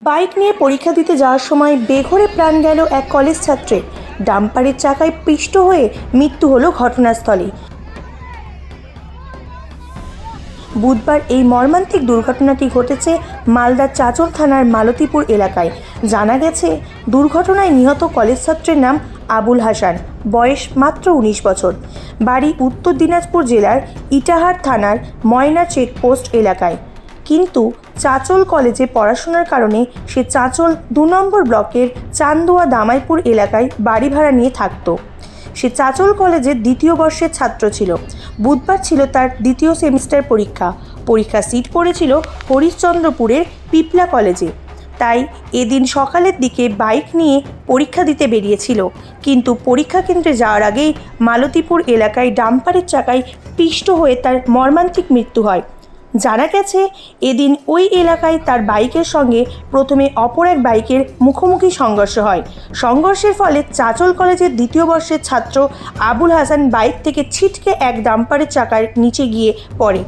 Bike নিয়ে পরীক্ষা দিতে যাওয়ার সময় বেঘোরে প্রাণ গেল এক কলেজ ছাত্রের। ডাম্পারের চাকায় পিষ্ট হয়ে মৃত্যু হলো ঘটনাস্থলে। বুধবার এই মর্মান্তিক দুর্ঘটনাটি ঘটেছে মালদার চাঁচল থানার মালতীপুর এলাকায়। জানা গেছে, দুর্ঘটনায় নিহত কলেজ ছাত্রের নাম আবুল হাসান, বয়স মাত্র 19 বছর। বাড়ি উত্তর দিনাজপুর জেলার ইটাহার থানার ময়না চেকপোস্ট এলাকায়। কিন্তু চাঁচল কলেজে পড়াশোনার কারণে সে চাঁচল 2 নম্বর ব্লকের চান্দুয়া দামাইপুর এলাকায় বাড়ি ভাড়া নিয়ে থাকত। সে চাঁচল কলেজের 2য় বর্ষের ছাত্র ছিল। বুধবার ছিল তার 2য় সেমিস্টার পরীক্ষা সিট পড়েছিল হরিশ্চন্দ্রপুরের পিপলা কলেজে। তাই এদিন সকালের দিকে বাইক নিয়ে পরীক্ষা দিতে বেরিয়েছিল, কিন্তু পরীক্ষা কেন্দ্রে যাওয়ার আগেই মালতীপুর এলাকায় ডাম্পারের চাকায় পিষ্ট হয়ে তার মর্মান্তিক মৃত্যু হয়। জানা গেছে, এদিন ওই এলাকায় তার বাইকের সঙ্গে প্রথমে অপর এক বাইকের মুখোমুখি সংঘর্ষ হয়। সংঘর্ষের ফলে চাঁচল কলেজের 2য় বর্ষের ছাত্র আবুল হাসান বাইক থেকে ছিটকে এক ডাম্পারের চাকার নিচে গিয়ে পড়ে।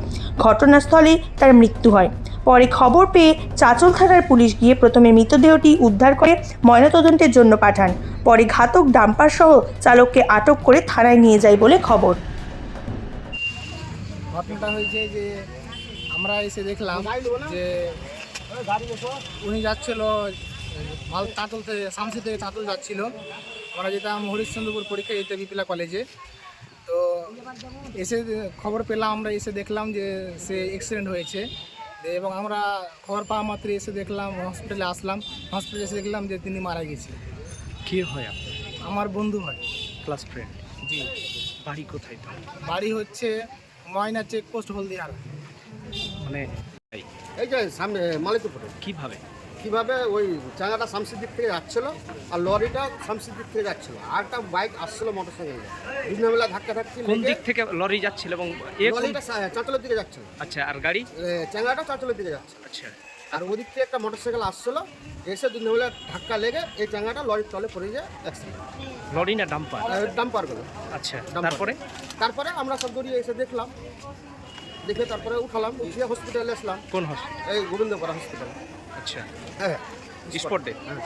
ঘটনাস্থলে তার মৃত্যু হয়। পরে খবর পেয়ে চাঁচল থানার পুলিশ গিয়ে প্রথমে মৃতদেহটি উদ্ধার করে ময়নাতদন্তের জন্য পাঠান। পরে ঘাতক ডাম্পার সহ চালককে আটক করে থানায় নিয়ে যায় বলে খবর। ঘটনাটা হয়েছে যে আমরা এসে দেখলাম যে উনি যাচ্ছিল চাঁচল থেকে, শামসি থেকে চাঁচল যাচ্ছিল। আমরা যেতাম হরিশ্চন্দ্রপুর পরীক্ষা দিতে পিপলা কলেজে। তো এসে খবর পেলাম, আমরা এসে দেখলাম যে সে অ্যাক্সিডেন্ট হয়েছে। এবং আমরা খবর পাওয়া মাত্র এসে দেখলাম, হসপিটালে আসলাম। হসপিটালে এসে দেখলাম যে তিনি মারা গেছে। কি হয় আপনার? আমার বন্ধু হয়, ক্লাস ফ্রেন্ড। জি। বাড়ি কোথায়? তো বাড়ি হচ্ছে ময়না চেকপোস্ট হলদিয়ার। মানে এই যে সামনে মালিকপুরে কিভাবে ওই চাঙ্গাটা শামসির দিক থেকে যাচ্ছিলো আর লরিটা শামসির দিক থেকে যাচ্ছিলো, আর একটা বাইক আসছিল মোটরসাইকেল। দুজনবেলা ধাক্কা কোন দিক থেকে লরি যাচ্ছিল এবং লরিটা চাঁচলের দিকে যাচ্ছিল। আচ্ছা, আর গাড়ি? চাঙ্গাটা চাঁচলের দিকে যাচ্ছে। আচ্ছা, আর ওদিক থেকে একটা মোটরসাইকেল আসছিল, এসে দুজনবেলা ধাক্কা লেগে এই চাঙ্গাটা লরির তলে পড়ে যায় অ্যাক্সিডেন্ট। লরি না ডাম্পার? ডাম্পারগুলো। আচ্ছা, ডাম্পার। তারপরে আমরা সব দৌড়িয়ে এসে দেখলাম, দেখে তারপরে উঠালাম, উঠিয়ে হসপিটালে আসলাম। কোন হসপিটাল? এই গোবিন্দপাড়া হসপিটাল। আচ্ছা, হ্যাঁ, স্পটে। হ্যাঁ।